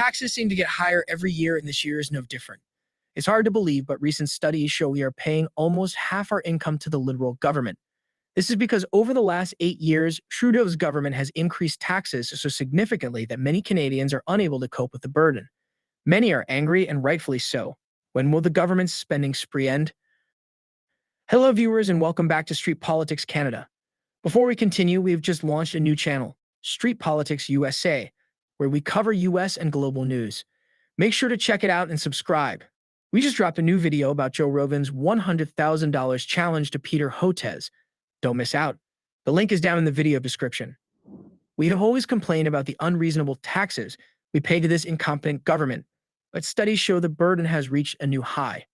Taxes seem to get higher every year, and this year is no different. It's hard to believe, but recent studies show we are paying almost half our income to the Liberal government. This is because over the last 8 years, Trudeau's government has increased taxes so significantly that many Canadians are unable to cope with the burden. Many are angry, and rightfully so. When will the government's spending spree end? Hello, viewers, and welcome back to Street Politics Canada. Before we continue, we've just launched a new channel, Street Politics USA, where we cover US and global news. Make sure to check it out and subscribe. We just dropped a new video about Joe Rogan's $100,000 challenge to Peter Hotez. Don't miss out. The link is down in the video description. We have always complained about the unreasonable taxes we pay to this incompetent government, but studies show the burden has reached a new high.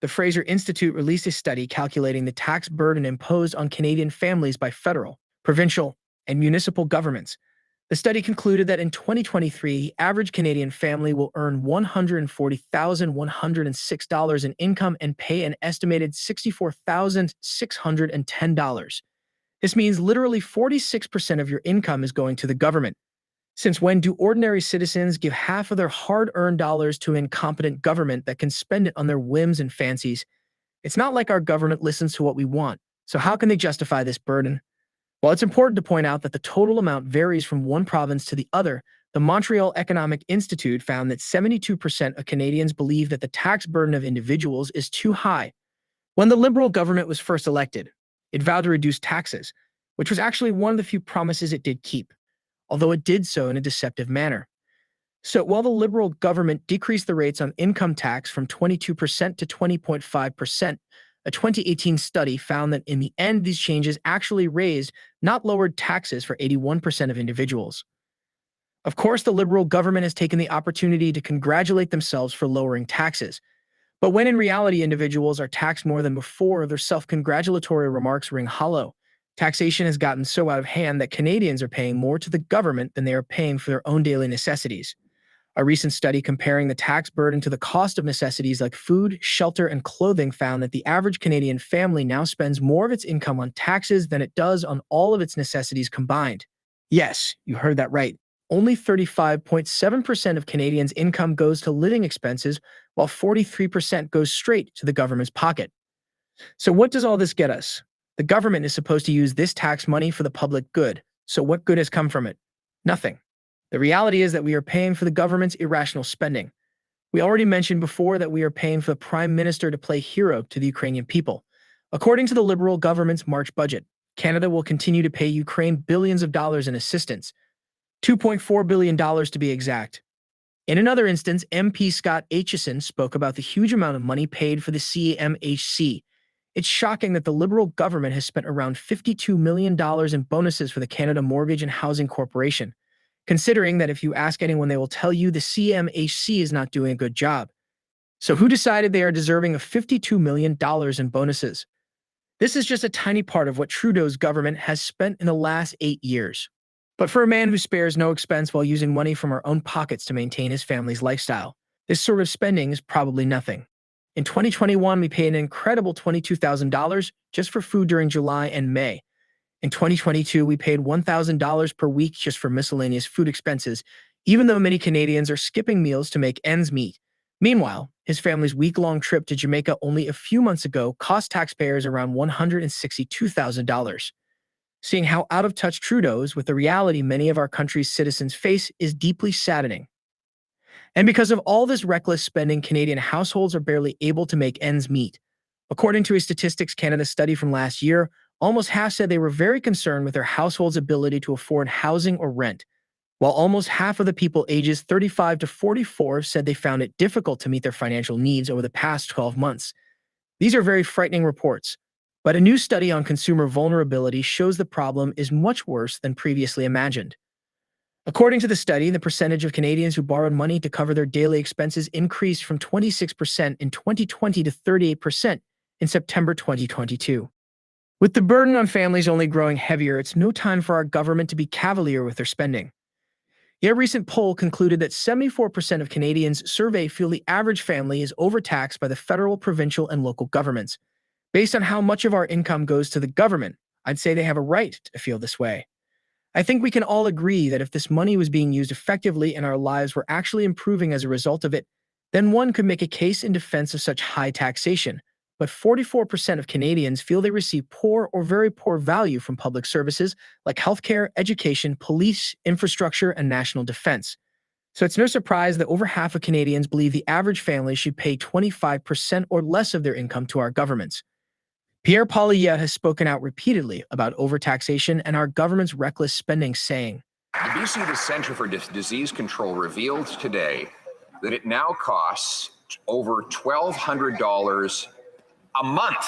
The Fraser Institute released a study calculating the tax burden imposed on Canadian families by federal, provincial, and municipal governments. The study concluded that in 2023, the average Canadian family will earn $140,106 in income and pay an estimated $64,610. This means literally 46% of your income is going to the government. Since when do ordinary citizens give half of their hard-earned dollars to an incompetent government that can spend it on their whims and fancies? It's not like our government listens to what we want, so how can they justify this burden? While it's important to point out that the total amount varies from one province to the other, the Montreal Economic Institute found that 72% of Canadians believe that the tax burden of individuals is too high. When the Liberal government was first elected, it vowed to reduce taxes, which was actually one of the few promises it did keep, although it did so in a deceptive manner. So while the Liberal government decreased the rates on income tax from 22% to 20.5%, a 2018 study found that in the end, these changes actually raised, not lowered, taxes for 81% of individuals. Of course, the Liberal government has taken the opportunity to congratulate themselves for lowering taxes. But when in reality individuals are taxed more than before, their self-congratulatory remarks ring hollow. Taxation has gotten so out of hand that Canadians are paying more to the government than they are paying for their own daily necessities. A recent study comparing the tax burden to the cost of necessities like food, shelter, and clothing found that the average Canadian family now spends more of its income on taxes than it does on all of its necessities combined. Yes, you heard that right. Only 35.7% of Canadians' income goes to living expenses, while 43% goes straight to the government's pocket. So what does all this get us? The government is supposed to use this tax money for the public good. So what good has come from it? Nothing. The reality is that we are paying for the government's irrational spending. We already mentioned before that we are paying for the Prime Minister to play hero to the Ukrainian people. According to the Liberal government's March budget, Canada will continue to pay Ukraine billions of dollars in assistance, $2.4 billion to be exact. In another instance, MP Scott Aitchison spoke about the huge amount of money paid for the CMHC. It's shocking that the Liberal government has spent around $52 million in bonuses for the Canada Mortgage and Housing Corporation, considering that if you ask anyone, they will tell you the CMHC is not doing a good job. So who decided they are deserving of $52 million in bonuses? This is just a tiny part of what Trudeau's government has spent in the last 8 years. But for a man who spares no expense while using money from our own pockets to maintain his family's lifestyle, this sort of spending is probably nothing. In 2021, we paid an incredible $22,000 just for food during July and May. In 2022, we paid $1,000 per week just for miscellaneous food expenses, even though many Canadians are skipping meals to make ends meet. Meanwhile, his family's week-long trip to Jamaica only a few months ago cost taxpayers around $162,000. Seeing how out of touch Trudeau is with the reality many of our country's citizens face is deeply saddening. And because of all this reckless spending, Canadian households are barely able to make ends meet. According to a Statistics Canada study from last year, almost half said they were very concerned with their household's ability to afford housing or rent, while almost half of the people ages 35 to 44 said they found it difficult to meet their financial needs over the past 12 months. These are very frightening reports, but a new study on consumer vulnerability shows the problem is much worse than previously imagined. According to the study, the percentage of Canadians who borrowed money to cover their daily expenses increased from 26% in 2020 to 38% in September 2022. With the burden on families only growing heavier, it's no time for our government to be cavalier with their spending. Yet a recent poll concluded that 74% of Canadians surveyed feel the average family is overtaxed by the federal, provincial, and local governments. Based on how much of our income goes to the government, I'd say they have a right to feel this way. I think we can all agree that if this money was being used effectively and our lives were actually improving as a result of it, then one could make a case in defense of such high taxation. But 44% of Canadians feel they receive poor or very poor value from public services like healthcare, education, police, infrastructure, and national defense. So it's no surprise that over half of Canadians believe the average family should pay 25% or less of their income to our governments. Pierre Poilievre has spoken out repeatedly about overtaxation and our government's reckless spending, saying, The BC Centre for Disease Control revealed today that it now costs over $1,200 a month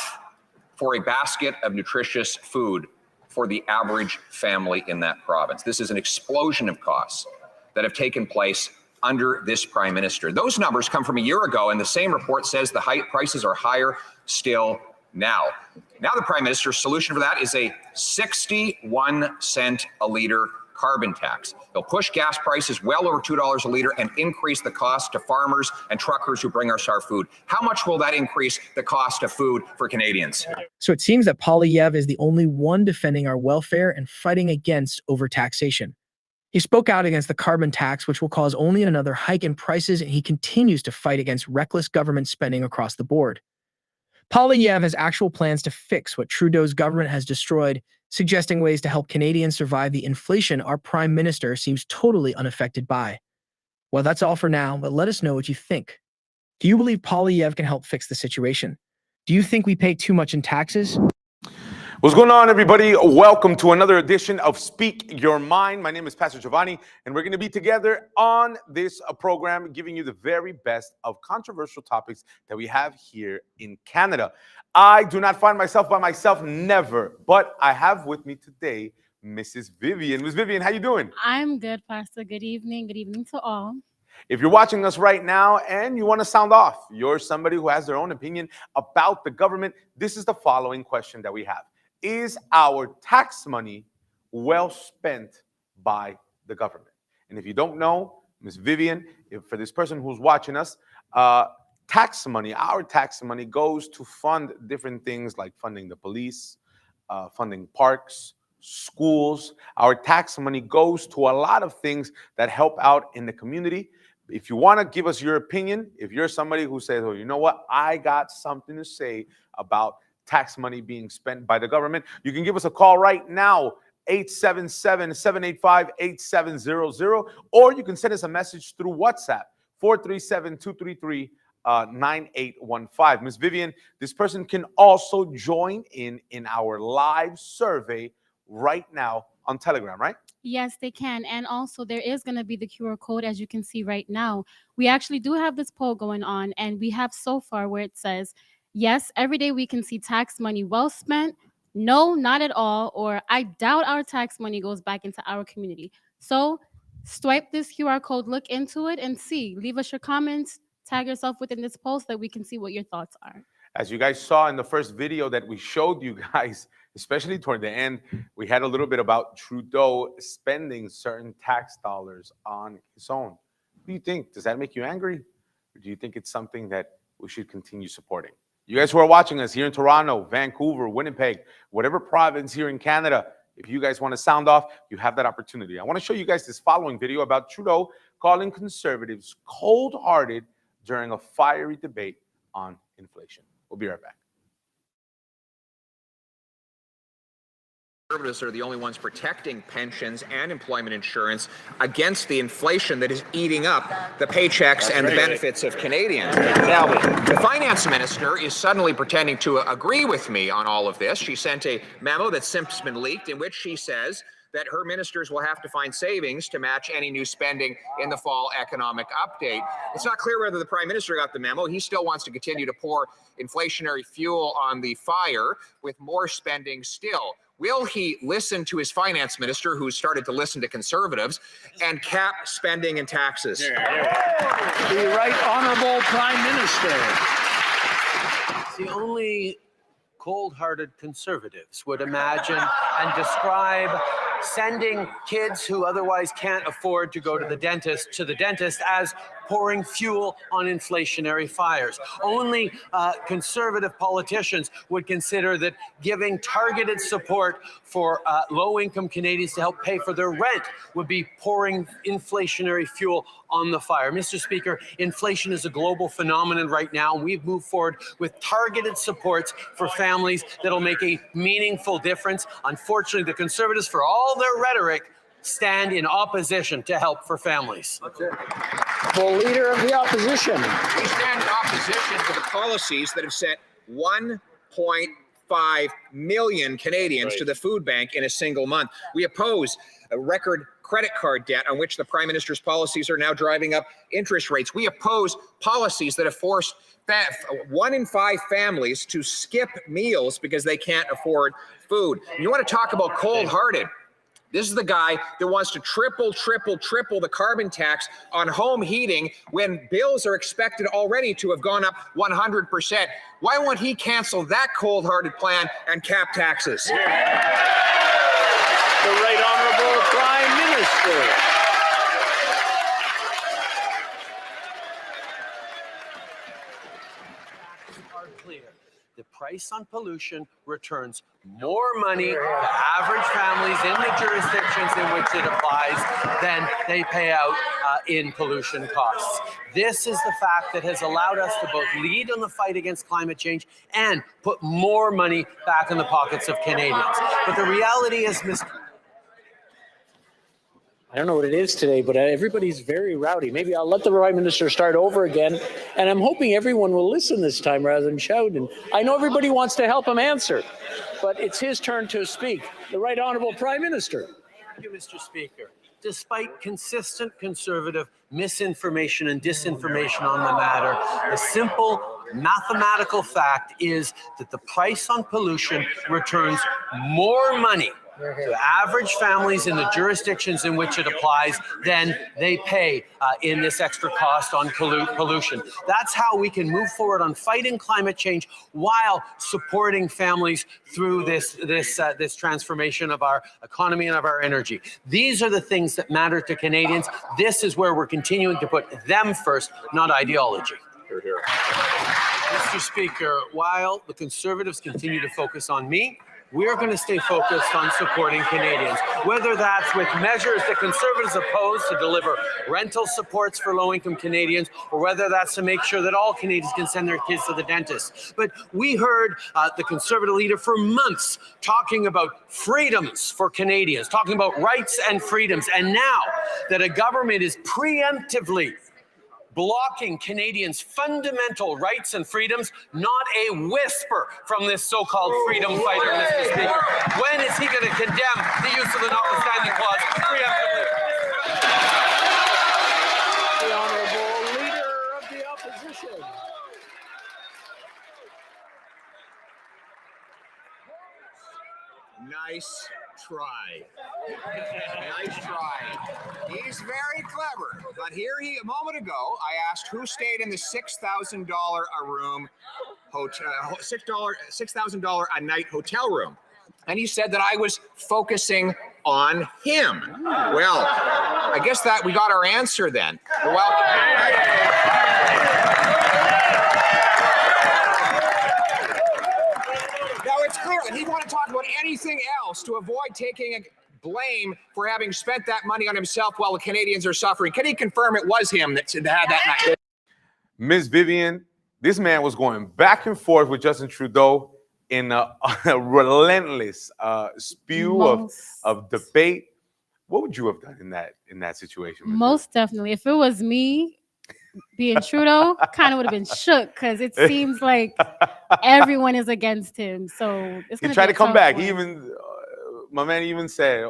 for a basket of nutritious food for the average family in that province. This is an explosion of costs that have taken place under this Prime Minister. Those numbers come from a year ago, and the same report says the prices are higher still now. Now the Prime Minister's solution for that is a 61 cent a litre carbon tax. They'll push gas prices well over $2 a litre and increase the cost to farmers and truckers who bring us our food. How much will that increase the cost of food for Canadians? So it seems that Poilievre is the only one defending our welfare and fighting against overtaxation. He spoke out against the carbon tax, which will cause only another hike in prices, and he continues to fight against reckless government spending across the board. Poilievre has actual plans to fix what Trudeau's government has destroyed, suggesting ways to help Canadians survive the inflation our Prime Minister seems totally unaffected by. Well, that's all for now, but let us know what you think. Do you believe Poilievre can help fix the situation? Do you think we pay too much in taxes? What's going on, everybody? Welcome to another edition of Speak Your Mind. My name is Pastor Giovanni, and we're going to be together on this program, giving you the very best of controversial topics that we have here in Canada. I do not find myself by myself, never, but I have with me today Mrs. Vivian. Ms. Vivian, how you doing? I'm good, Pastor. Good evening. Good evening to all. If you're watching us right now and you want to sound off, you're somebody who has their own opinion about the government, this is the following question that we have. Is our tax money well spent by the government? And if you don't know, Ms. Vivian, for this person who's watching us, tax money, our tax money goes to fund different things like funding the police, funding parks, schools. Our tax money goes to a lot of things that help out in the community. If you want to give us your opinion, if you're somebody who says, oh, you know what, I got something to say about tax money being spent by the government, you can give us a call right now, 877-785-8700, or you can send us a message through WhatsApp, 437-233-9815. Ms. Vivian, this person can also join in our live survey right now on Telegram, right? Yes, they can. And also there is going to be the QR code, as you can see right now. We actually do have this poll going on, and we have so far where it says, yes, every day we can see tax money well spent. No, not at all. Or I doubt our tax money goes back into our community. So swipe this QR code, look into it, and see. Leave us your comments. Tag yourself within this post so that we can see what your thoughts are. As you guys saw in the first video that we showed you guys, especially toward the end, we had a little bit about Trudeau spending certain tax dollars on his own. What do you think? Does that make you angry? Or do you think it's something that we should continue supporting? You guys who are watching us here in Toronto, Vancouver, Winnipeg, whatever province here in Canada, if you guys want to sound off, you have that opportunity. I want to show you guys this following video about Trudeau calling conservatives cold-hearted during a fiery debate on inflation. We'll be right back. Conservatives are the only ones protecting pensions and employment insurance against the inflation that is eating up the paychecks and the benefits of Canadians. Now, the finance minister is suddenly pretending to agree with me on all of this. She sent a memo that's since been leaked in which she says that her ministers will have to find savings to match any new spending in the fall economic update. It's not clear whether the Prime Minister got the memo. He still wants to continue to pour inflationary fuel on the fire with more spending still. Will he listen to his finance minister, who's started to listen to conservatives, and cap spending and taxes? The Right Honourable Prime Minister. The only cold-hearted conservatives would imagine and describe sending kids who otherwise can't afford to go to the dentist as pouring fuel on inflationary fires. Only conservative politicians would consider that giving targeted support for low-income Canadians to help pay for their rent would be pouring inflationary fuel on the fire. Mr. Speaker, inflation is a global phenomenon right now. We've moved forward with targeted supports for families that'll make a meaningful difference. Unfortunately, the Conservatives, for all their rhetoric, stand in opposition to help for families. The Leader of the Opposition. We stand in opposition to the policies that have sent 1.5 million Canadians to the food bank in a single month. We oppose a record credit card debt on which the Prime Minister's policies are now driving up interest rates. We oppose policies that have forced 1 in 5 families to skip meals because they can't afford food. You want to talk about cold-hearted? This is the guy that wants to triple the carbon tax on home heating when bills are expected already to have gone up 100%. Why won't he cancel that cold-hearted plan and cap taxes? The Right Honourable Prime Minister. Are clear. The price on pollution returns more money to average families in the jurisdictions in which it applies than they pay out in pollution costs. This is the fact that has allowed us to both lead on the fight against climate change and put more money back in the pockets of Canadians. But the reality is, I don't know what it is today, but everybody's very rowdy. Maybe I'll let the Prime Minister start over again, and I'm hoping everyone will listen this time rather than shout. And I know everybody wants to help him answer, but it's his turn to speak. The Right Honourable Prime Minister. Thank you, Mr. Speaker. Despite consistent Conservative misinformation and disinformation on the matter, the simple mathematical fact is that the price on pollution returns more money to average families in the jurisdictions in which it applies than they pay in this extra cost on pollution. That's how we can move forward on fighting climate change while supporting families through this transformation of our economy and of our energy. These are the things that matter to Canadians. This is where we're continuing to put them first, not ideology. Mr. Speaker, while the Conservatives continue to focus on me, we're going to stay focused on supporting Canadians, whether that's with measures that Conservatives oppose to deliver rental supports for low-income Canadians, or whether that's to make sure that all Canadians can send their kids to the dentist. But we heard the Conservative leader for months talking about freedoms for Canadians, talking about rights and freedoms. And now that a government is preemptively blocking Canadians' fundamental rights and freedoms, not a whisper from this so-called freedom fighter, Mr. Speaker. When is he going to condemn the use of the notwithstanding clause preemptively? The Honourable Leader of the Opposition. Nice try. Nice try. He's very clever. But here a moment ago, I asked who stayed in the $6,000 a room hotel, $6,000 a night hotel room. And he said that I was focusing on him. Well, I guess that we got our answer then. Well, it's clear that he wanted to talk about anything else to avoid taking blame for having spent that money on himself while the Canadians are suffering. Can he confirm it was him that had that night? Ms. Vivian, this man was going back and forth with Justin Trudeau in a relentless spew of debate. What would you have done in that situation? Most definitely. If it was me being Trudeau, kind of would have been shook because it seems like everyone is against him. So it's he gonna tried be to come tough back. one. He even my man even said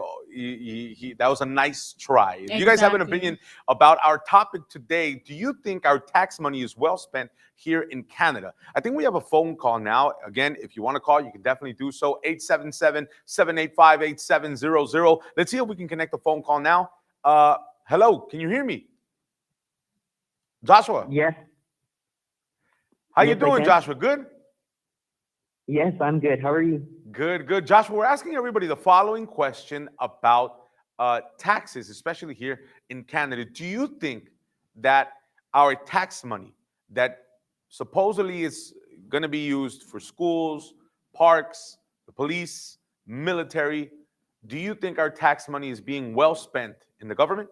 that was a nice try. If you guys have an opinion about our topic today, do you think our tax money is well spent here in Canada? I think we have a phone call now. Again, if you want to call, you can definitely do so. 877-785-8700. Let's see if we can connect the phone call now. Hello, can you hear me? Joshua? Yes. How you doing, Joshua? Good? Yes, I'm good. How are you? Good, good. Joshua, we're asking everybody the following question about taxes, especially here in Canada. Do you think that our tax money that supposedly is going to be used for schools, parks, the police, military, do you think our tax money is being well spent in the government?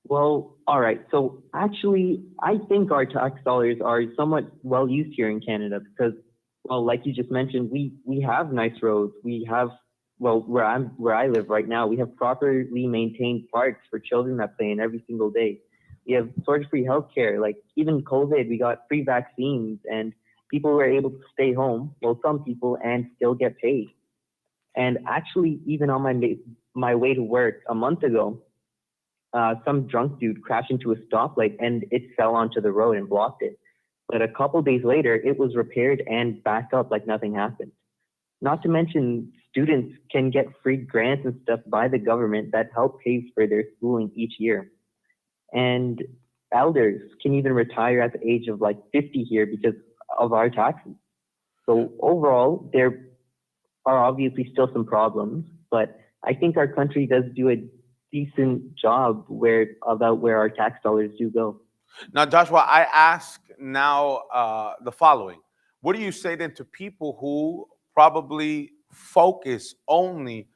Well, all right. So actually, I think our tax dollars are somewhat well used here in Canada because, well, like you just mentioned, we have nice roads. We have, well, where I live right now, we have properly maintained parks for children that play in every single day. We have sort-free healthcare. Like even COVID, we got free vaccines, and people were able to stay home. Well, some people and still get paid. And actually, even on my way to work a month ago, some drunk dude crashed into a stoplight and it fell onto the road and blocked it. But a couple days later, it was repaired and back up like nothing happened. Not to mention, students can get free grants and stuff by the government that help pay for their schooling each year. And elders can even retire at the age of like 50 here because of our taxes. So overall, there are obviously still some problems, but I think our country does do a decent job about where our tax dollars do go. Now, Joshua, I ask now the following. What do you say then to people who probably focus only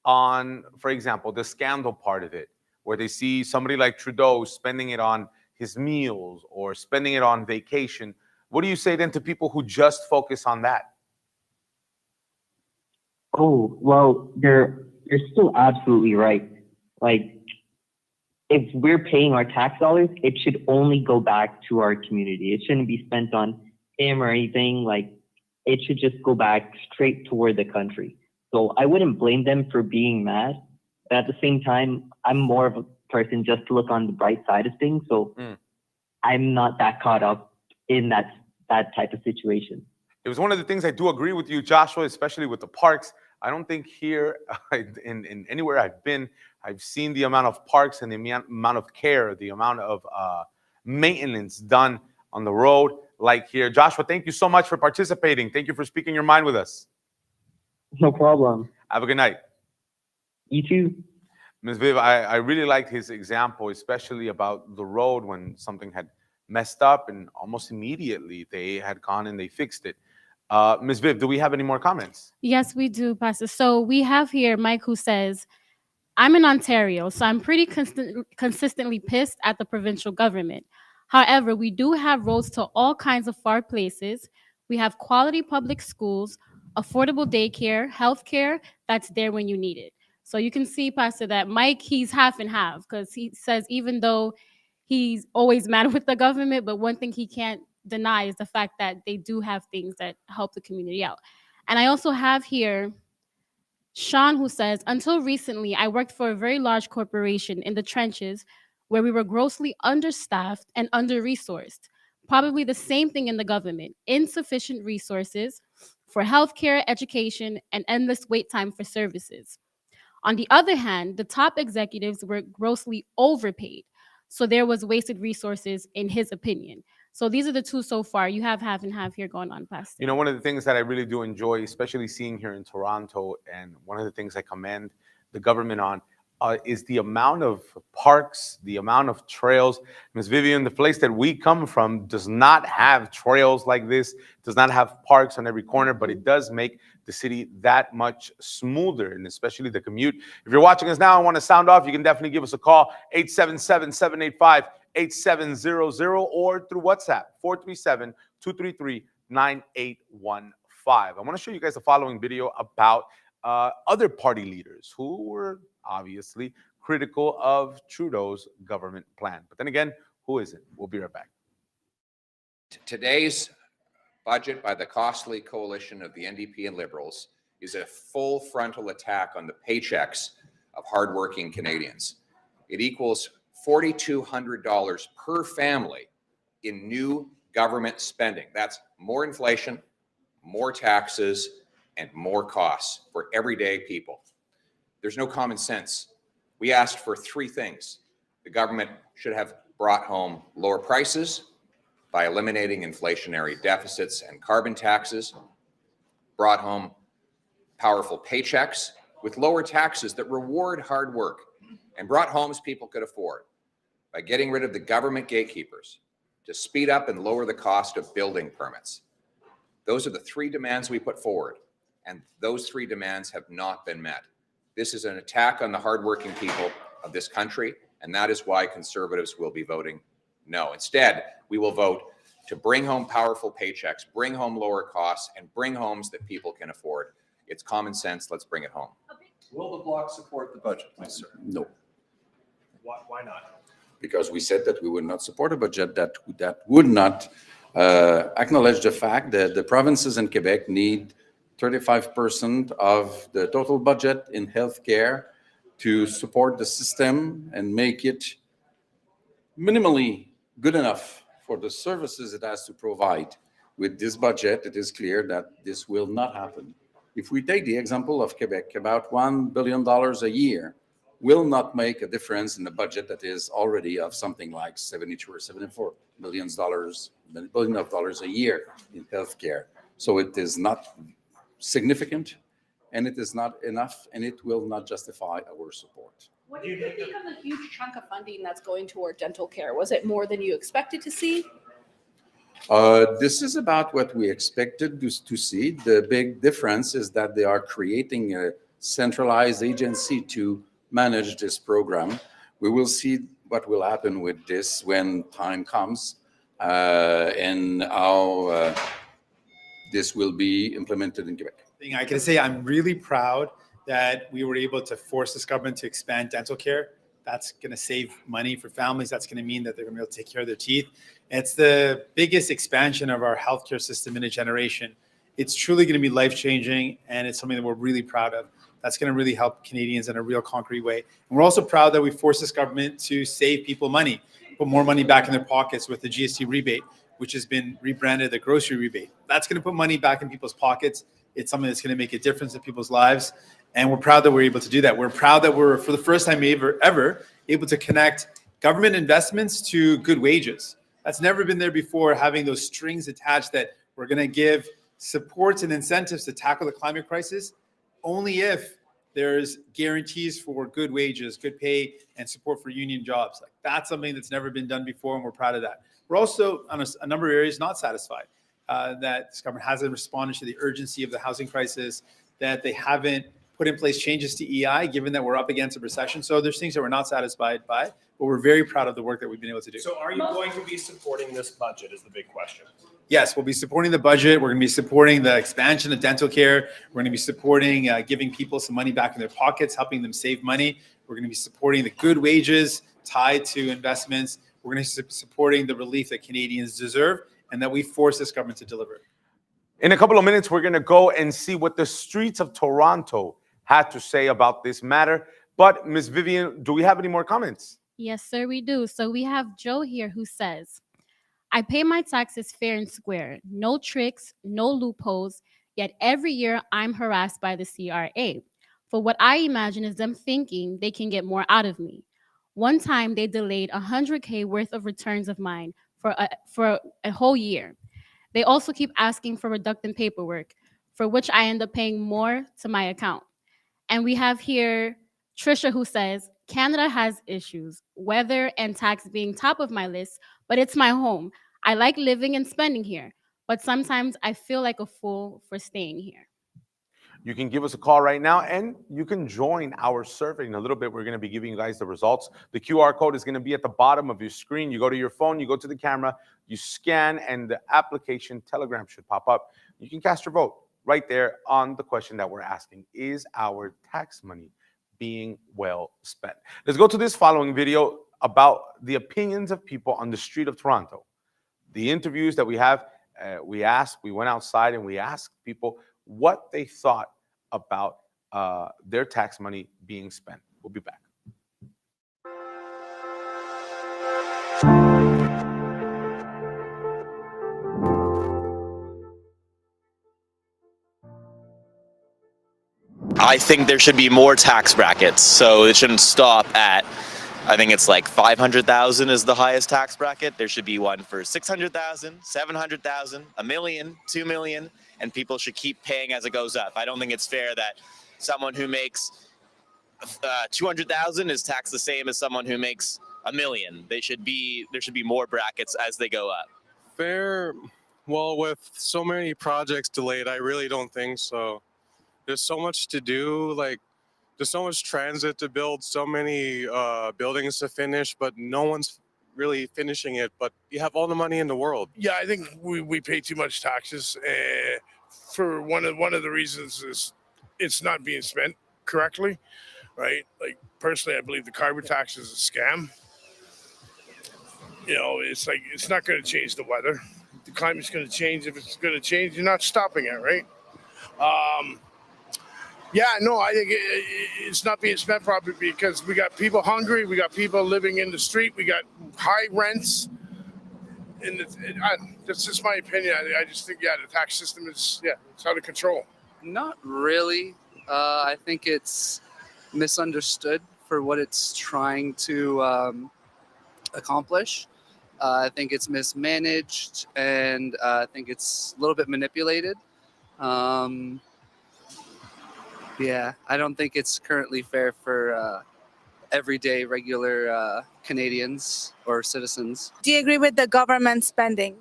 on, for example, the scandal part of it, where they see somebody like Trudeau spending it on his meals or spending it on vacation? What do you say then to people who just focus on that? Oh, well, you're still absolutely right. Like, if we're paying our tax dollars, it should only go back to our community. It shouldn't be spent on him or anything. Like, it should just go back straight toward the country. So I wouldn't blame them for being mad. But at the same time, I'm more of a person just to look on the bright side of things. So I'm not that caught up in that type of situation. It was one of the things I do agree with you, Joshua, especially with the parks. I don't think here in anywhere I've been, I've seen the amount of parks and the amount of care, the amount of maintenance done on the road like here. Joshua, thank you so much for participating. Thank you for speaking your mind with us. No problem. Have a good night. You too. Ms. Viv, I really liked his example, especially about the road when something had messed up and almost immediately they had gone and they fixed it. Ms. Viv, do we have any more comments? Yes, we do, Pastor. So we have here Mike who says, I'm in Ontario, so I'm pretty consistently pissed at the provincial government. However, we do have roads to all kinds of far places. We have quality public schools, affordable daycare, healthcare that's there when you need it. So you can see, Pastor, that Mike, he's half and half because he says even though he's always mad with the government, but one thing he can't deny is the fact that they do have things that help the community out. And I also have here Sean, who says, until recently, I worked for a very large corporation in the trenches where we were grossly understaffed and under-resourced. Probably the same thing in the government. Insufficient resources for healthcare, education, and endless wait time for services. On the other hand, the top executives were grossly overpaid. So there was wasted resources in his opinion. So these are the two so far. You have half and half here going on, Pastor. You know, one of the things that I really do enjoy, especially seeing here in Toronto, and one of the things I commend the government on is the amount of parks, the amount of trails. Ms. Vivian, the place that we come from does not have trails like this, does not have parks on every corner, but it does make the city that much smoother, and especially the commute. If you're watching us now and want to sound off, you can definitely give us a call, 877-785-8700, or through WhatsApp, 437-233-9815. I want to show you guys the following video about other party leaders who were obviously critical of Trudeau's government plan. But then again, who isn't? We'll be right back. Today's budget by the costly coalition of the NDP and Liberals is a full frontal attack on the paychecks of hardworking Canadians. It equals $4,200 per family in new government spending. That's more inflation, more taxes, and more costs for everyday people. There's no common sense. We asked for three things. The government should have brought home lower prices by eliminating inflationary deficits and carbon taxes, brought home powerful paychecks with lower taxes that reward hard work, and brought homes people could afford. by getting rid of the government gatekeepers, to speed up and lower the cost of building permits. Those are the three demands we put forward, and those three demands have not been met. This is an attack on the hardworking people of this country, and that is why Conservatives will be voting no. Instead, we will vote to bring home powerful paychecks, bring home lower costs, and bring homes that people can afford. It's common sense. Let's bring it home. Will the Bloc support the budget, please, sir? No, Why not? because we said that we would not support a budget that would not acknowledge the fact that the provinces in Quebec need 35% of the total budget in healthcare to support the system and make it minimally good enough for the services it has to provide. With this budget, it is clear that this will not happen. If we take the example of Quebec, about $1 billion a year will not make a difference in the budget that is already of something like 72 or 74 billion of dollars a year in healthcare. So it is not significant, and it is not enough, and it will not justify our support. What do you think of the huge chunk of funding that's going toward dental care? Was it more than you expected to see? This is about what we expected to see. The big difference is that they are creating a centralized agency to manage this program. We will see what will happen with this when time comes, and how this will be implemented in Quebec. I can say I'm really proud that we were able to force this government to expand dental care. That's going to save money for families. That's going to mean that they're going to be able to take care of their teeth. It's the biggest expansion of our healthcare system in a generation. It's truly going to be life-changing, and it's something that we're really proud of. That's going to really help Canadians in a real concrete way. And we're also proud that we forced this government to save people money, put more money back in their pockets with the GST rebate, which has been rebranded the grocery rebate. That's going to put money back in people's pockets. It's something that's going to make a difference in people's lives. And we're proud that we're able to do that. We're proud that we're, for the first time ever, able to connect government investments to good wages. That's never been there before, having those strings attached that we're going to give supports and incentives to tackle the climate crisis only if there's guarantees for good wages, good pay, and support for union jobs. Like, that's something that's never been done before, and we're proud of that. We're also, on a number of areas, not satisfied that this government hasn't responded to the urgency of the housing crisis, that they haven't put in place changes to EI, given that we're up against a recession. So there's things that we're not satisfied by, but we're very proud of the work that we've been able to do. So are you going to be supporting this budget is the big question. Yes, we'll be supporting the budget. We're going to be supporting the expansion of dental care. We're going to be supporting giving people some money back in their pockets, helping them save money. We're going to be supporting the good wages tied to investments. We're going to be supporting the relief that Canadians deserve and that we force this government to deliver. In a couple of minutes, we're going to go and see what the streets of Toronto had to say about this matter. But Ms. Vivian, do we have any more comments? Yes, sir, we do. So we have Joe here who says, I pay my taxes fair and square, no tricks, no loopholes, yet every year I'm harassed by the CRA for what I imagine is them thinking they can get more out of me. One time they delayed $100K worth of returns of mine for a whole year. They also keep asking for reductant paperwork, for which I end up paying more to my account. And we have here Trisha who says, Canada has issues, weather and tax being top of my list, but it's my home. I like living and spending here, but sometimes I feel like a fool for staying here. You can give us a call right now, and you can join our survey. In a little bit, we're going to be giving you guys the results. The QR code is going to be at the bottom of your screen. You go to your phone, you go to the camera, you scan, and the application Telegram should pop up. You can cast your vote right there on the question that we're asking. Is our tax money being well spent? Let's go to this following video about the opinions of people on the street of Toronto. The interviews that we have, we went outside and we asked people what they thought about their tax money being spent. We'll be back. I think there should be more tax brackets, so it shouldn't stop at, I think it's like 500,000 is the highest tax bracket. There should be one for 600,000, 700,000, $1 million, $2 million, and people should keep paying as it goes up. I don't think it's fair that someone who makes 200,000 is taxed the same as someone who makes $1 million. There should be more brackets as they go up. Fair. Well, with so many projects delayed, I really don't think so. There's so much to do. Like, there's so much transit to build, so many buildings to finish, but no one's really finishing it. But you have all the money in the world. Yeah, I think we pay too much taxes. For one of the reasons is it's not being spent correctly, right? Like personally, I believe the carbon tax is a scam. You know, it's like it's not going to change the weather. The climate's going to change. If it's going to change, you're not stopping it, right? Yeah, no, I think it's not being spent properly because we got people hungry, we got people living in the street, we got high rents. And that's just my opinion. I just think, the tax system is, it's out of control. Not really. I think it's misunderstood for what it's trying to accomplish. I think it's mismanaged, and I think it's a little bit manipulated. I don't think it's currently fair for everyday, regular Canadians or citizens. Do you agree with the government spending?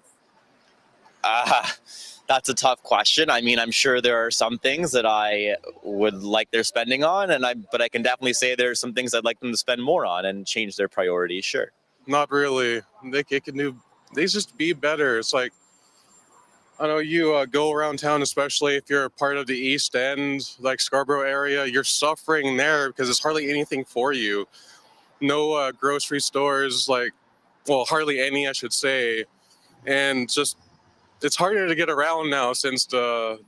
That's a tough question. I mean, I'm sure there are some things that I would like their spending on, but I can definitely say there are some things I'd like them to spend more on and change their priorities. Sure. Not really. They just be better. It's like, I know you go around town, especially if you're a part of the East End, like Scarborough area, you're suffering there because there's hardly anything for you. No grocery stores, hardly any, I should say. And just, it's harder to get around now since the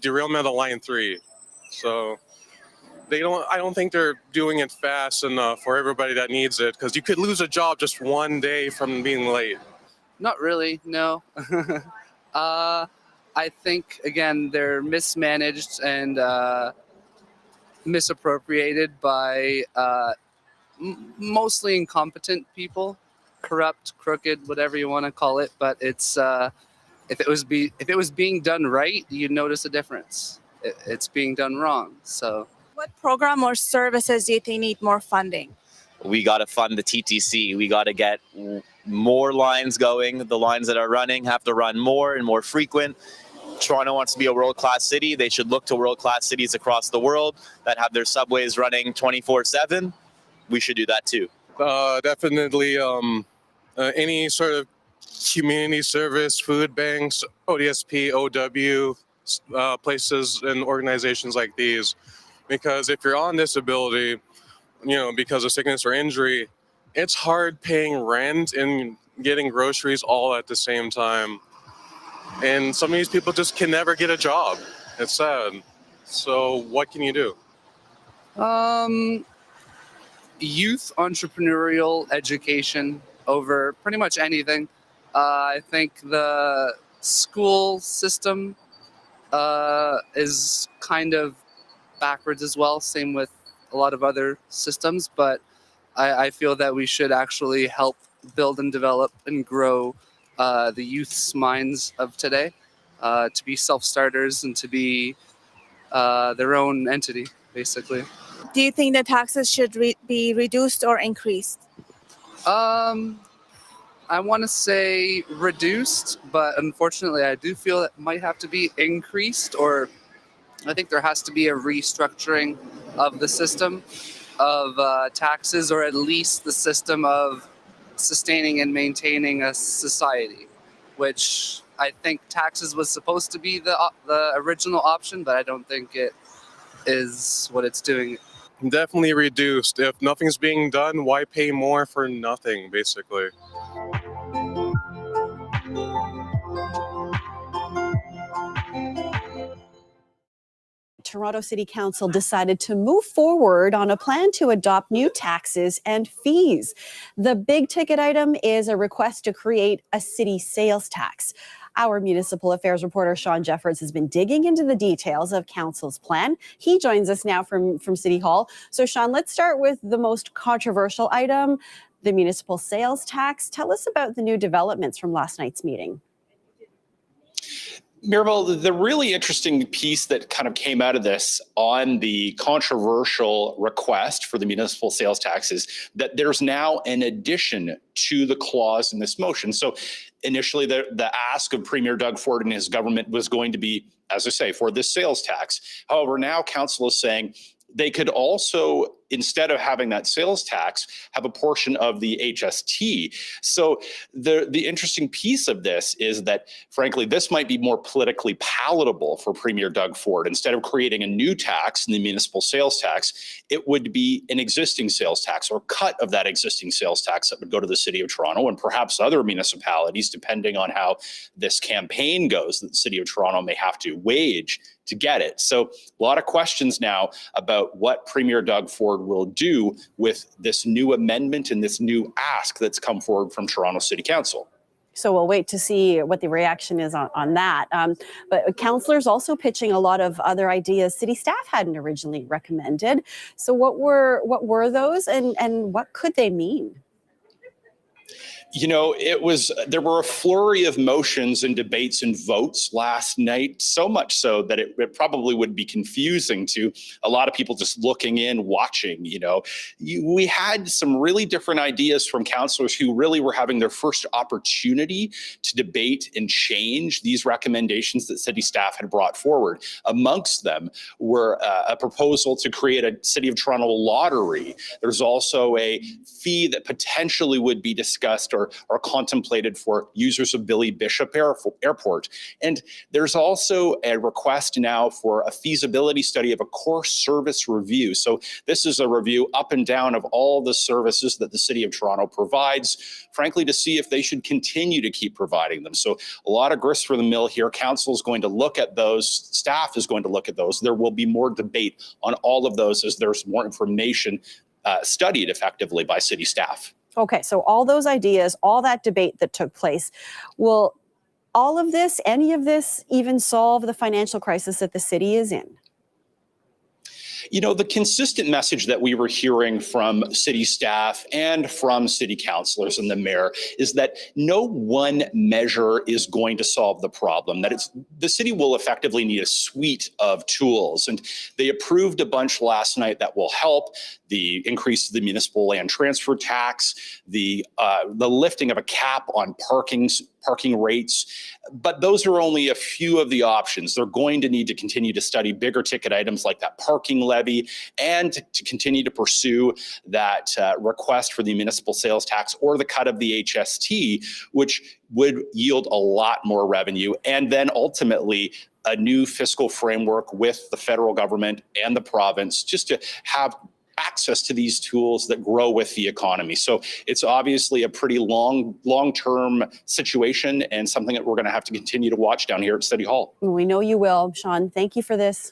derailment of Line 3. So I don't think they're doing it fast enough for everybody that needs it, because you could lose a job just one day from being late. Not really, no. I think, again, they're mismanaged and misappropriated by mostly incompetent people, corrupt, crooked, whatever you want to call it. But it's if it was being done right, you'd notice a difference. It's being done wrong. So, what program or services do you think need more funding? We got to fund the TTC. We got to get more lines going. The lines that are running have to run more and more frequent. Toronto wants to be a world-class city. They should look to world-class cities across the world that have their subways running 24/7. We should do that too. Definitely any sort of community service, food banks, ODSP, OW, places and organizations like these. Because if you're on disability, because of sickness or injury, it's hard paying rent and getting groceries all at the same time. And some of these people just can never get a job. It's sad. So what can you do? Youth entrepreneurial education over pretty much anything. I think the school system is kind of backwards as well, same with a lot of other systems, but I feel that we should actually help build and develop and grow the youth's minds of today to be self-starters and to be their own entity, basically. Do you think the taxes should be reduced or increased? I want to say reduced, but unfortunately I do feel it might have to be increased, or I think there has to be a restructuring of the system of taxes, or at least the system of sustaining and maintaining a society, which I think taxes was supposed to be the original option, but I don't think it is what it's doing. Definitely reduced. If nothing's being done, why pay more for nothing, basically? Toronto City Council decided to move forward on a plan to adopt new taxes and fees. The big ticket item is a request to create a city sales tax. Our municipal affairs reporter Sean Jeffords has been digging into the details of Council's plan. He joins us now from City Hall. So Sean, let's start with the most controversial item, the municipal sales tax. Tell us about the new developments from last night's meeting. Mirabel, the really interesting piece that kind of came out of this on the controversial request for the municipal sales tax is that there's now an addition to the clause in this motion. So initially the ask of Premier Doug Ford and his government was going to be, as I say, for this sales tax. However, now council is saying they could also, instead of having that sales tax, have a portion of the HST. So the interesting piece of this is that, frankly, this might be more politically palatable for Premier Doug Ford. Instead of creating a new tax in the municipal sales tax, it would be an existing sales tax or cut of that existing sales tax that would go to the City of Toronto and perhaps other municipalities, depending on how this campaign goes that the City of Toronto may have to wage to get it. So a lot of questions now about what Premier Doug Ford will do with this new amendment and this new ask that's come forward from Toronto City Council. So we'll wait to see what the reaction is on that. But councillors also pitching a lot of other ideas city staff hadn't originally recommended. So what were those, and what could they mean? You know, there were a flurry of motions and debates and votes last night, so much so that it probably would be confusing to a lot of people just looking in, watching. We had some really different ideas from councillors who really were having their first opportunity to debate and change these recommendations that city staff had brought forward. Amongst them were a proposal to create a City of Toronto lottery. There's also a fee that potentially would be discussed or contemplated for users of Billy Bishop Airport. And there's also a request now for a feasibility study of a core service review. So this is a review up and down of all the services that the City of Toronto provides, frankly, to see if they should continue to keep providing them. So a lot of grist for the mill here. Council is going to look at those. Staff is going to look at those. There will be more debate on all of those as there's more information studied effectively by city staff. Okay, so all those ideas, all that debate that took place, will all of this, any of this, even solve the financial crisis that the city is in? The consistent message that we were hearing from city staff and from city councillors and the mayor is that no one measure is going to solve the problem, that the city will effectively need a suite of tools. And they approved a bunch last night that will help: the increase of the municipal land transfer tax, the lifting of a cap on parking rates. But those are only a few of the options. They're going to need to continue to study bigger ticket items like that parking levy, and to continue to pursue that request for the municipal sales tax or the cut of the HST, which would yield a lot more revenue. And then ultimately a new fiscal framework with the federal government and the province, just to have access to these tools that grow with the economy. So it's obviously a pretty long-term situation, and something that we're going to have to continue to watch down here at City Hall. We know you will, Sean. Thank you for this.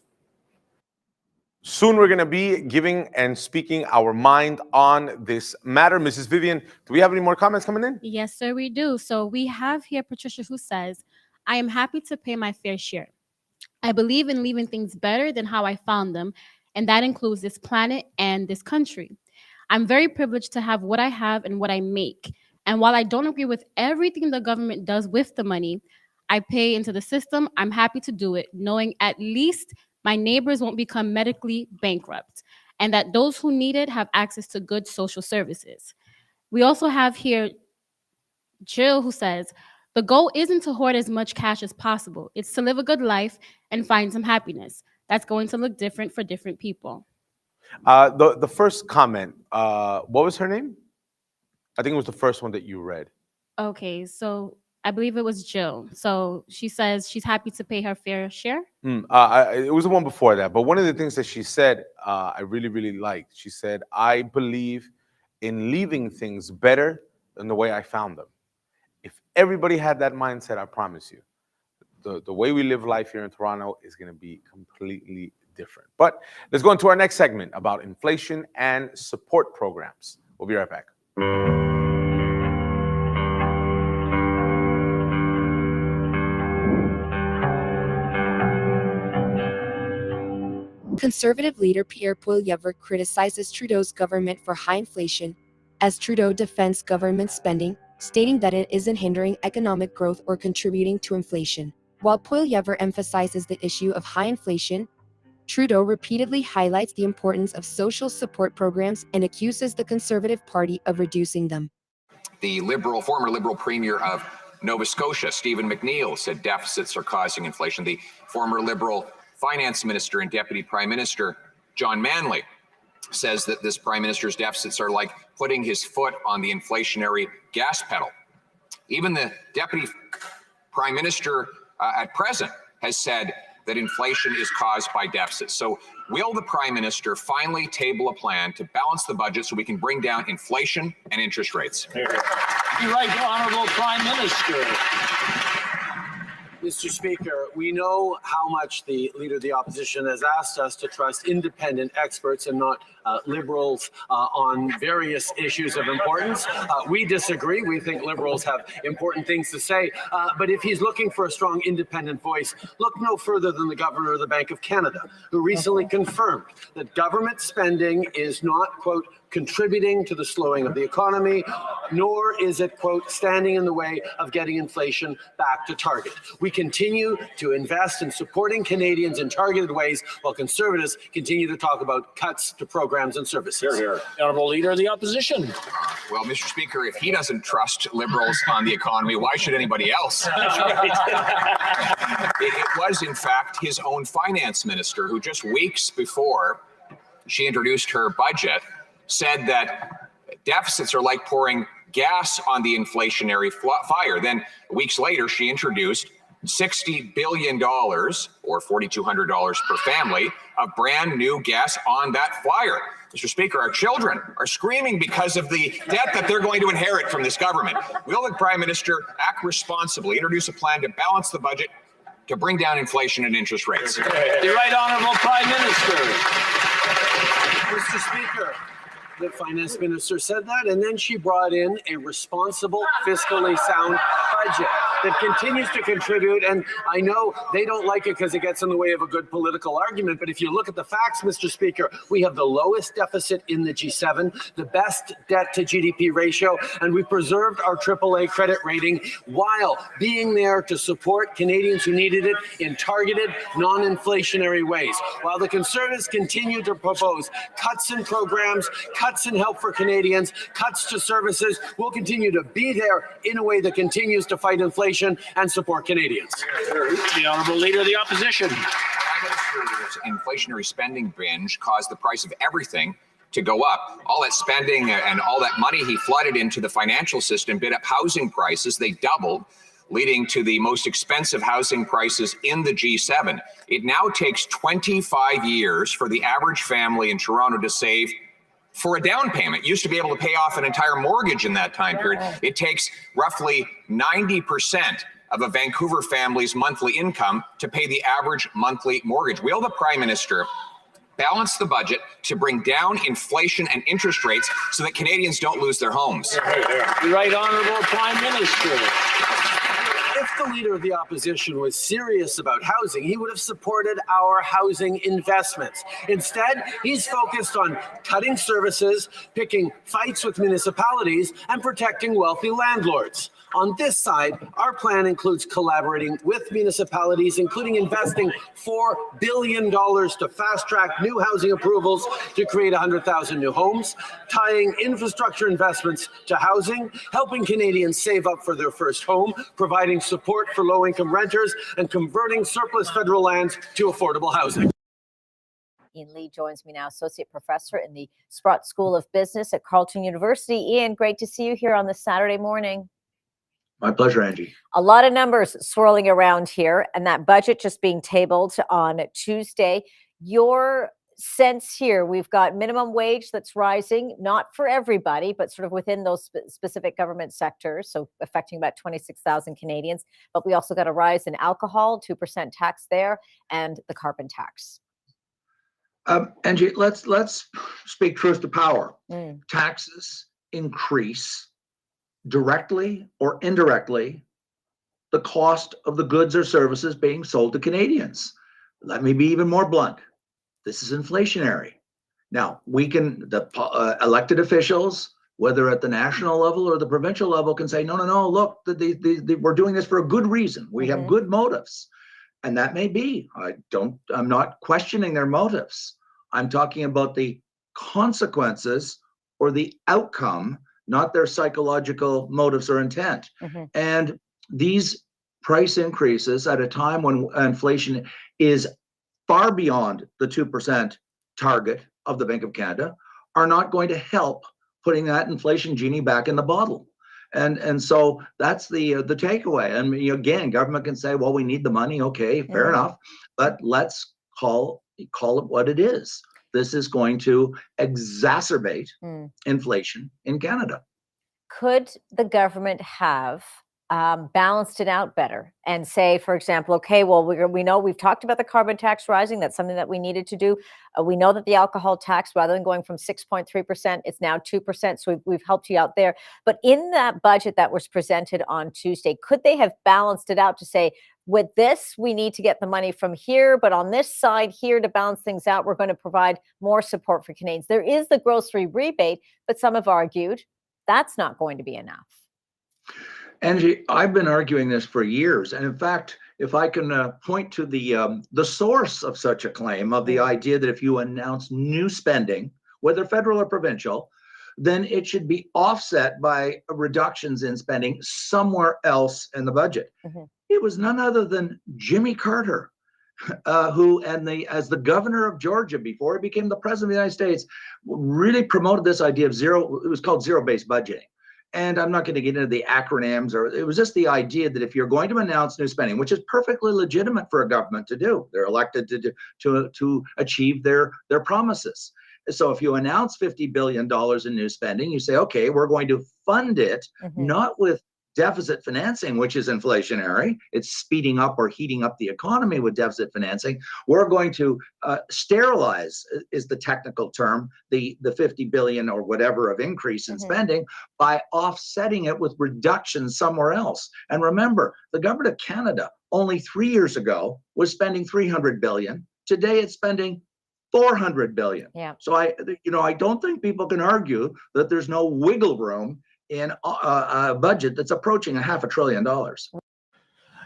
Soon we're going to be giving and speaking our mind on this matter. Mrs. Vivian, do we have any more comments coming in? Yes, sir, we do. So we have here Patricia, who says, I am happy to pay my fair share. I believe in leaving things better than how I found them, and that includes this planet and this country. I'm very privileged to have what I have and what I make. And while I don't agree with everything the government does with the money I pay into the system, I'm happy to do it, knowing at least my neighbors won't become medically bankrupt, and that those who need it have access to good social services. We also have here Jill, who says, the goal isn't to hoard as much cash as possible. It's to live a good life and find some happiness. That's going to look different for different people. The first comment, what was her name? I think it was the first one that you read. Okay, so I believe it was Jill. So she says she's happy to pay her fair share. It was the one before that. But one of the things that she said, I really, really liked. She said, I believe in leaving things better than the way I found them. If everybody had that mindset, I promise you, the way we live life here in Toronto is going to be completely different. But let's go into our next segment about inflation and support programs. We'll be right back. Conservative leader Pierre Poilievre criticizes Trudeau's government for high inflation, as Trudeau defends government spending, stating that it isn't hindering economic growth or contributing to inflation. While Poilievre emphasizes the issue of high inflation, Trudeau repeatedly highlights the importance of social support programs and accuses the Conservative Party of reducing them. The former Liberal Premier of Nova Scotia, Stephen McNeil, said deficits are causing inflation. The former Liberal Finance Minister and Deputy Prime Minister, John Manley, says that this Prime Minister's deficits are like putting his foot on the inflationary gas pedal. Even the Deputy Prime Minister at present has said that inflation is caused by deficits. So will the Prime Minister finally table a plan to balance the budget so we can bring down inflation and interest rates? You're right, Honourable Prime Minister. Mr. Speaker, we know how much the Leader of the Opposition has asked us to trust independent experts and not Liberals on various issues of importance. We disagree. We think Liberals have important things to say. But if he's looking for a strong independent voice, look no further than the Governor of the Bank of Canada, who recently confirmed that government spending is not, quote, contributing to the slowing of the economy, nor is it, quote, standing in the way of getting inflation back to target. We continue to invest in supporting Canadians in targeted ways, while Conservatives continue to talk about cuts to programs and services. The Honourable Leader of the Opposition. Well, Mr. Speaker, if he doesn't trust Liberals on the economy, why should anybody else? It was, in fact, his own finance minister who just weeks before she introduced her budget said that deficits are like pouring gas on the inflationary fire. Then weeks later, she introduced $60 billion, or $4,200 per family, of brand new gas on that fire. Mr. Speaker, our children are screaming because of the debt that they're going to inherit from this government. Will the Prime Minister act responsibly, introduce a plan to balance the budget to bring down inflation and interest rates? The Right Honourable Prime Minister. Mr. Speaker, the finance minister said that, and then she brought in a responsible, fiscally sound budget that continues to contribute. And I know they don't like it because it gets in the way of a good political argument, but if you look at the facts, Mr. Speaker, we have the lowest deficit in the G7, the best debt to GDP ratio, and we preserved our AAA credit rating while being there to support Canadians who needed it in targeted, non-inflationary ways. While the Conservatives continue to propose cuts in programs, cuts in help for Canadians, cuts to services, we'll continue to be there in a way that continues to fight inflation and support Canadians. The Honourable Leader of the Opposition. Prime Minister's inflationary spending binge caused the price of everything to go up. All that spending and all that money he flooded into the financial system bid up housing prices. They doubled, leading to the most expensive housing prices in the G7. It now takes 25 years for the average family in Toronto to save for a down payment. Used to be able to pay off an entire mortgage in that time period. It takes roughly 90% of a Vancouver family's monthly income to pay the average monthly mortgage. Will the Prime Minister balance the budget to bring down inflation and interest rates so that Canadians don't lose their homes? The Right Honourable Prime Minister. If the Leader of the Opposition was serious about housing, he would have supported our housing investments. Instead, he's focused on cutting services, picking fights with municipalities, and protecting wealthy landlords. On this side, our plan includes collaborating with municipalities, including investing $4 billion to fast-track new housing approvals to create 100,000 new homes, tying infrastructure investments to housing, helping Canadians save up for their first home, providing support for low-income renters, and converting surplus federal lands to affordable housing. Ian Lee joins me now, Associate Professor in the Sprott School of Business at Carleton University. Ian, great to see you here on this Saturday morning. My pleasure, Angie. A lot of numbers swirling around here, and that budget just being tabled on Tuesday. Your sense here, we've got minimum wage that's rising, not for everybody, but sort of within those specific government sectors, so affecting about 26,000 Canadians. But we also got a rise in alcohol, 2% tax there, and the carbon tax. Angie, let's speak truth to power. Taxes increase directly or indirectly the cost of the goods or services being sold to Canadians. Let me be even more blunt. This is inflationary. Now, the elected officials whether at the national level or the provincial level, can say, no, look, we're doing this for a good reason. We have good motives. And that may be. I'm not questioning their motives. I'm talking about the consequences or the outcome, not their psychological motives or intent. And these price increases at a time when inflation is far beyond the 2% target of the Bank of Canada are not going to help putting that inflation genie back in the bottle. And so that's the takeaway. And again, government can say, well, we need the money. Okay, fair enough. But let's call it what it is. This is going to exacerbate inflation in Canada. Could the government have balanced it out better and say, for example, okay, well, we know we've talked about the carbon tax rising. That's something that we needed to do. We know that the alcohol tax, rather than going from 6.3%, it's now 2%. So we've helped you out there. But in that budget that was presented on Tuesday, could they have balanced it out to say, with this, we need to get the money from here, but on this side here to balance things out, we're going to provide more support for Canadians. There is the grocery rebate, but some have argued that's not going to be enough. Angie, I've been arguing this for years. And in fact, if I can point to the source of such a claim, of the idea that if you announce new spending, whether federal or provincial, then it should be offset by reductions in spending somewhere else in the budget. It was none other than Jimmy Carter, who, as the governor of Georgia, before he became the president of the United States, really promoted this idea of it was called zero-based budgeting. And I'm not going to get into the acronyms, it was just the idea that if you're going to announce new spending, which is perfectly legitimate for a government to do, they're elected to achieve their promises. So if you announce $50 billion in new spending, you say, okay, we're going to fund it, not with deficit financing, which is inflationary. It's speeding up or heating up the economy with deficit financing. We're going to sterilize, is the technical term, the 50 billion or whatever of increase in spending by offsetting it with reductions somewhere else. And remember, the government of Canada only 3 years ago was spending 300 billion. Today it's spending 400 billion. So I don't think people can argue that there's no wiggle room in a budget that's approaching $500 billion.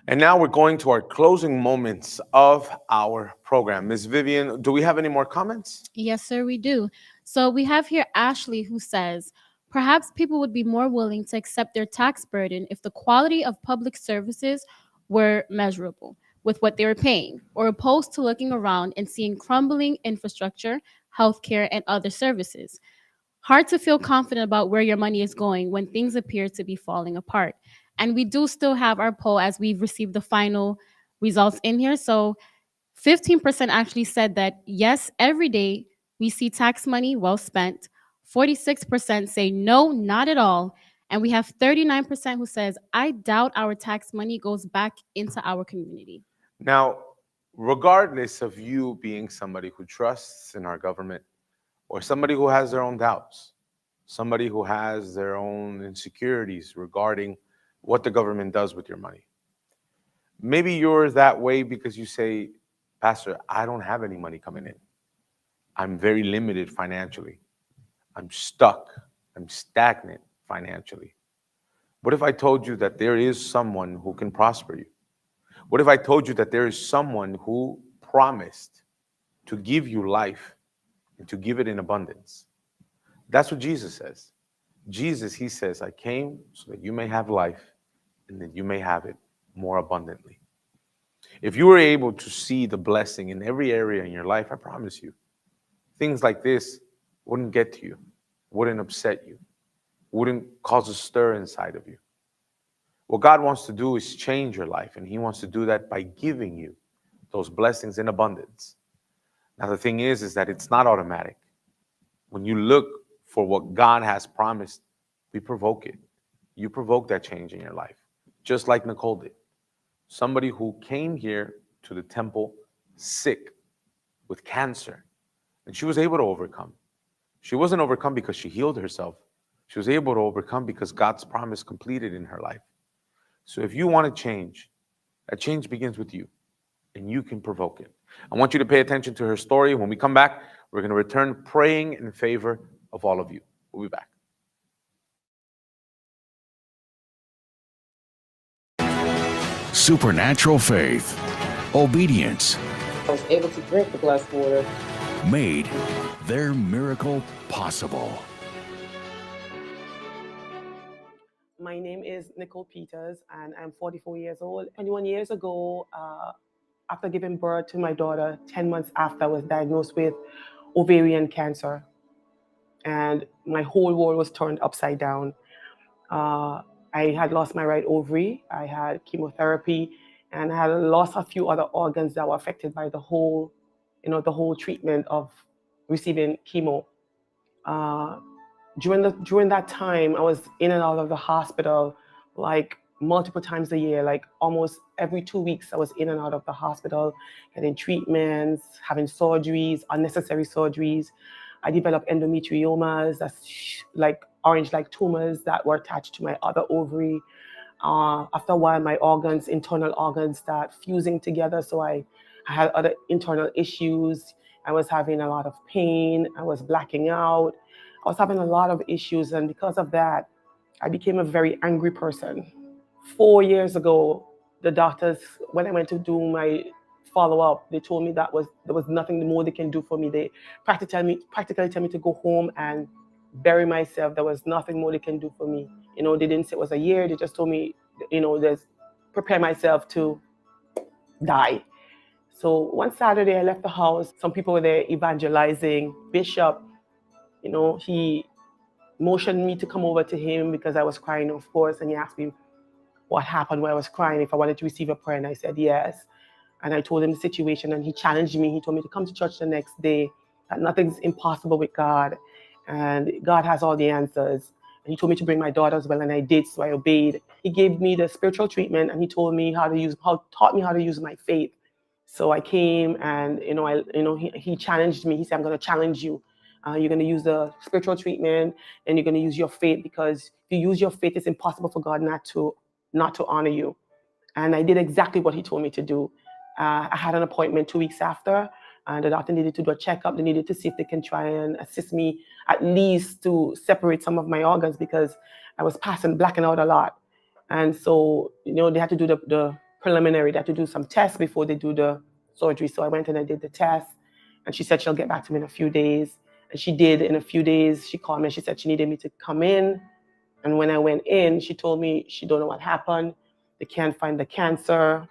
And now we're going to our closing moments of our program. Ms. Vivian, do we have any more comments? Yes, sir, we do. So we have here Ashley, who says, perhaps people would be more willing to accept their tax burden if the quality of public services were measurable with what they were paying, or opposed to looking around and seeing crumbling infrastructure, healthcare, and other services. Hard to feel confident about where your money is going when things appear to be falling apart. And we do still have our poll as we've received the final results in here. So 15% actually said that, yes, every day we see tax money well spent. 46% say no, not at all. And we have 39% who says, I doubt our tax money goes back into our community. Now, regardless of you being somebody who trusts in our government, or somebody who has their own doubts, somebody who has their own insecurities regarding what the government does with your money. Maybe you're that way because you say, Pastor, I don't have any money coming in. I'm very limited financially. I'm stuck. I'm stagnant financially. What if I told you that there is someone who can prosper you? What if I told you that there is someone who promised to give you life and to give it in abundance? That's what Jesus says. Jesus, he says, I came so that you may have life and that you may have it more abundantly. If you were able to see the blessing in every area in your life, I promise you, things like this wouldn't get to you, wouldn't upset you, wouldn't cause a stir inside of you. What God wants to do is change your life, and he wants to do that by giving you those blessings in abundance. Now, the thing is that it's not automatic. When you look for what God has promised, we provoke it. You provoke that change in your life, just like Nicole did. Somebody who came here to the temple sick with cancer, and she was able to overcome. She wasn't overcome because she healed herself. She was able to overcome because God's promise completed in her life. So if you want to change, that change begins with you, and you can provoke it. I want you to pay attention to her story. When we come back, we're going to return praying in favor of all of you. We'll be back. supernatural faith, obedience I was able to drink the blessed water. made their miracle possible. My name is Nicole Peters, and I'm 44 years old. 21 years ago, after giving birth to my daughter, 10 months after, I was diagnosed with ovarian cancer. And my whole world was turned upside down. I had lost my right ovary, I had chemotherapy, and I had lost a few other organs that were affected by the whole treatment of receiving chemo. During that time, I was in and out of the hospital like multiple times a year, like almost every 2 weeks. I was in and out of the hospital, getting treatments, having surgeries, unnecessary surgeries. I developed endometriomas, that's like orange-like tumors that were attached to my other ovary. After a while, my organs, internal organs, start fusing together. So I had other internal issues. I was having a lot of pain. I was blacking out. I was having a lot of issues. And because of that, I became a very angry person. 4 years ago, the doctors, when I went to do my follow-up, they told me there was nothing more they can do for me. They practically tell me to go home and bury myself. There was nothing more they can do for me. They didn't say it was a year. They just told me, just prepare myself to die. So one Saturday I left the house. Some people were there evangelizing. Bishop, he motioned me to come over to him because I was crying, of course, and he asked me what happened when I was crying, if I wanted to receive a prayer, and I said yes. And I told him the situation, and he challenged me. He told me to come to church the next day, that nothing's impossible with God, and God has all the answers. And he told me to bring my daughter as well, and I did, so I obeyed. He gave me the spiritual treatment, and he taught me how to use my faith. So I came, and he challenged me. He said, "I'm going to challenge you. You're going to use the spiritual treatment, and you're going to use your faith, because if you use your faith, it's impossible for God not to honor you." And I did exactly what he told me to do. I had an appointment 2 weeks after, and the doctor needed to do a checkup. They needed to see if they can try and assist me at least to separate some of my organs, because I was blacking out a lot. And so, they had to do the preliminary. They had to do some tests before they do the surgery. So I went and I did the test, and she said she'll get back to me in a few days. And she did. In a few days, she called me and she said she needed me to come in. And when I went in, she told me she don't know what happened. They can't find the cancer.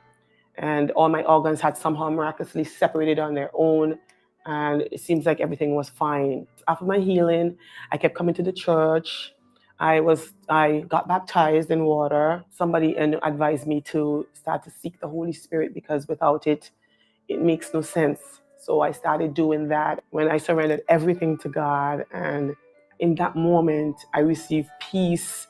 And all my organs had somehow miraculously separated on their own. And it seems like everything was fine. After my healing, I kept coming to the church. I got baptized in water. Somebody advised me to start to seek the Holy Spirit, because without it, it makes no sense. So I started doing that when I surrendered everything to God. And in that moment, I received peace.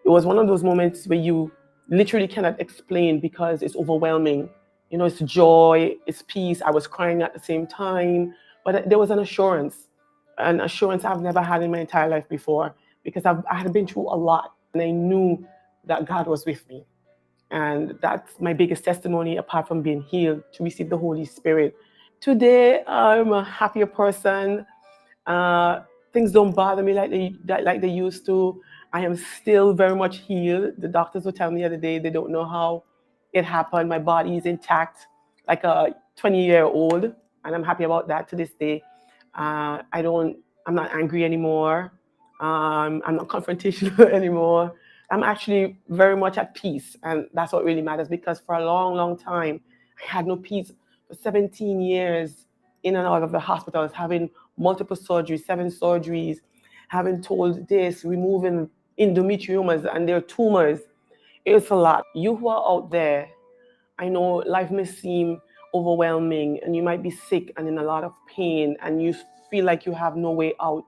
It was one of those moments where you literally cannot explain, because it's overwhelming. It's joy, it's peace. I was crying at the same time, but there was an assurance I've never had in my entire life before, because I had been through a lot, and I knew that God was with me. And that's my biggest testimony, apart from being healed, to receive the Holy Spirit. Today, I'm a happier person. Things don't bother me like they used to. I am still very much healed. The doctors were telling me the other day they don't know how it happened. My body is intact, like a 20-year-old, and I'm happy about that to this day. I'm not angry anymore. I'm not confrontational anymore. I'm actually very much at peace, and that's what really matters, because for a long, long time, I had no peace. For 17 years, in and out of the hospitals, having multiple surgeries, 7 surgeries, having told this, removing endometriomas and their tumors. It's a lot. You who are out there, I know life may seem overwhelming, and you might be sick and in a lot of pain, and you feel like you have no way out.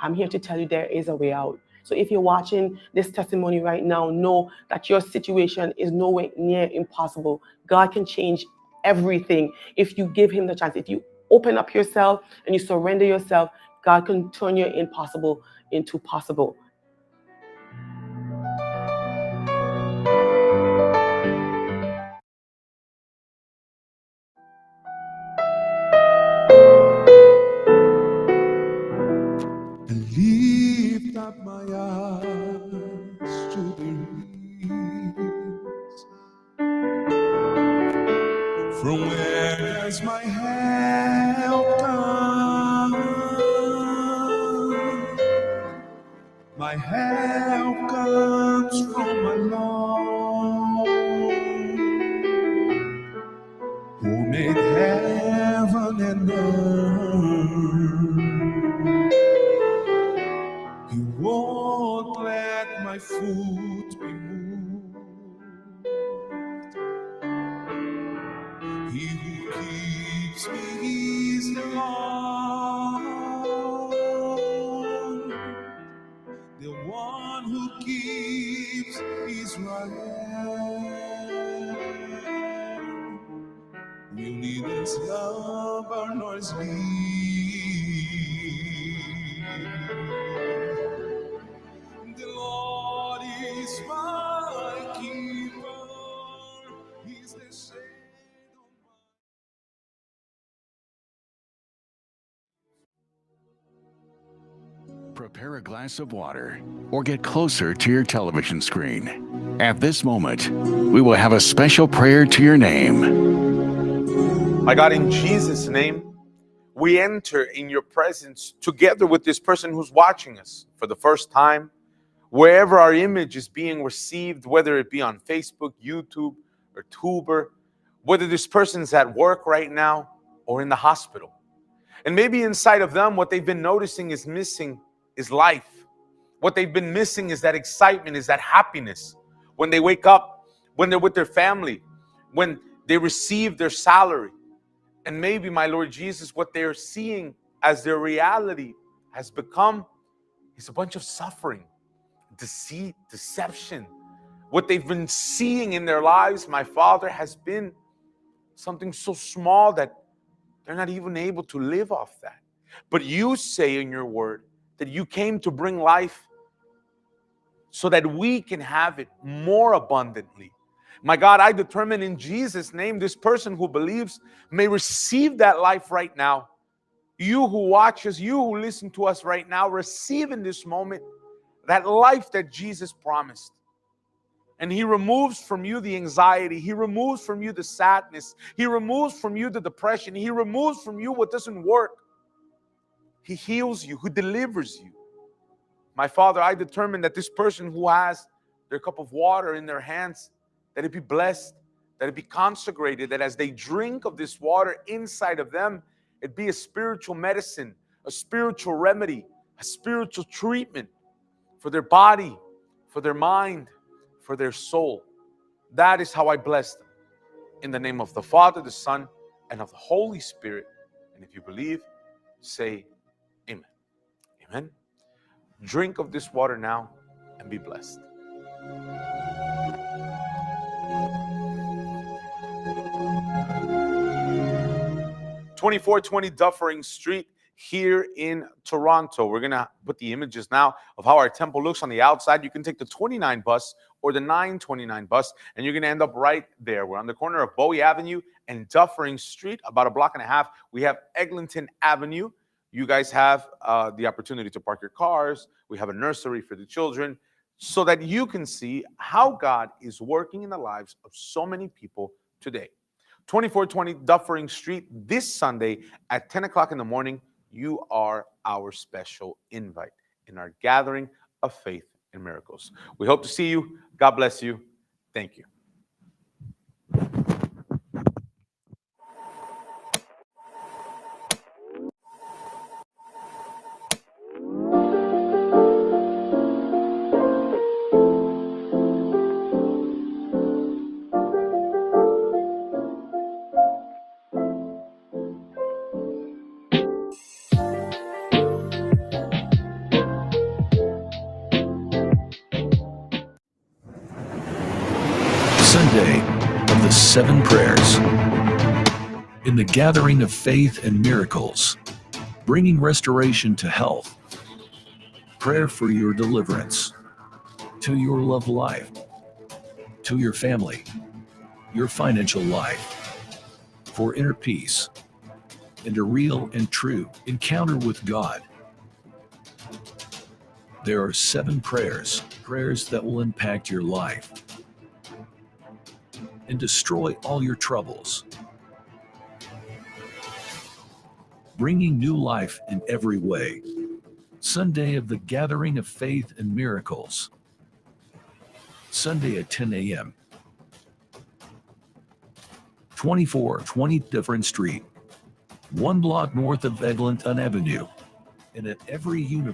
I'm here to tell you there is a way out. So if you're watching this testimony right now, know that your situation is nowhere near impossible. God can change everything if you give him the chance. If you open up yourself and you surrender yourself, God can turn your impossible into possible. Lift up my eyes to the hills, From where does my help come? My help comes from my Lord, who made heaven and earth. He won't let my foot be moved. He who keeps me is the Lord, the one who keeps Israel. Will neither slumber nor sleep. The Lord is my keeper. He's the shade on my... Prepare a glass of water or get closer to your television screen. At this moment, we will have a special prayer to your name. My God, in Jesus' name, we enter in your presence together with this person who's watching us for the first time. Wherever our image is being received, whether it be on Facebook, YouTube, or Tuber, whether this person's at work right now or in the hospital. And maybe inside of them, what they've been noticing is missing is life. What they've been missing is that excitement, is that happiness. When they wake up, when they're with their family, when they receive their salary. And maybe, my Lord Jesus, what they're seeing as their reality has become is a bunch of suffering, deceit, deception. What they've been seeing in their lives, my Father, has been something so small that they're not even able to live off that. But you say in your word that you came to bring life so that we can have it more abundantly. My God, I determine in Jesus' name, this person who believes may receive that life right now. You who watch us, you who listen to us right now, receive in this moment that life that Jesus promised. And He removes from you the anxiety. He removes from you the sadness. He removes from you the depression. He removes from you what doesn't work. He heals you, who delivers you. My Father, I determine that this person who has their cup of water in their hands, that it be blessed, that it be consecrated, that as they drink of this water inside of them, it be a spiritual medicine, a spiritual remedy, a spiritual treatment for their body, for their mind, for their soul. That is how I bless them. In the name of the Father, the Son, and of the Holy Spirit. And if you believe, say amen. Amen. Drink of this water now and be blessed. (2420) Dufferin Street here in Toronto. We're going to put the images now of how our temple looks on the outside. You can take the 29 bus or the 929 bus, and you're going to end up right there. We're on the corner of Bowie Avenue and Dufferin Street, about a block and a half. We have Eglinton Avenue. You guys have the opportunity to park your cars. We have a nursery for the children so that you can see how God is working in the lives of so many people today. 2420 Dufferin Street this Sunday at 10 o'clock in the morning. You are our special invite in our gathering of faith and miracles. We hope to see you. God bless you. Thank you. Sunday of the Seven Prayers. In the gathering of faith and miracles, bringing restoration to health, prayer for your deliverance, to your love life, to your family, your financial life, for inner peace, and a real and true encounter with God. There are 7 prayers that will impact your life and destroy all your troubles. bringing new life in every way. Sunday of the Gathering of Faith and Miracles. Sunday at 10 a.m. 2420 Different Street, 1 block north of Eglinton Avenue, and at every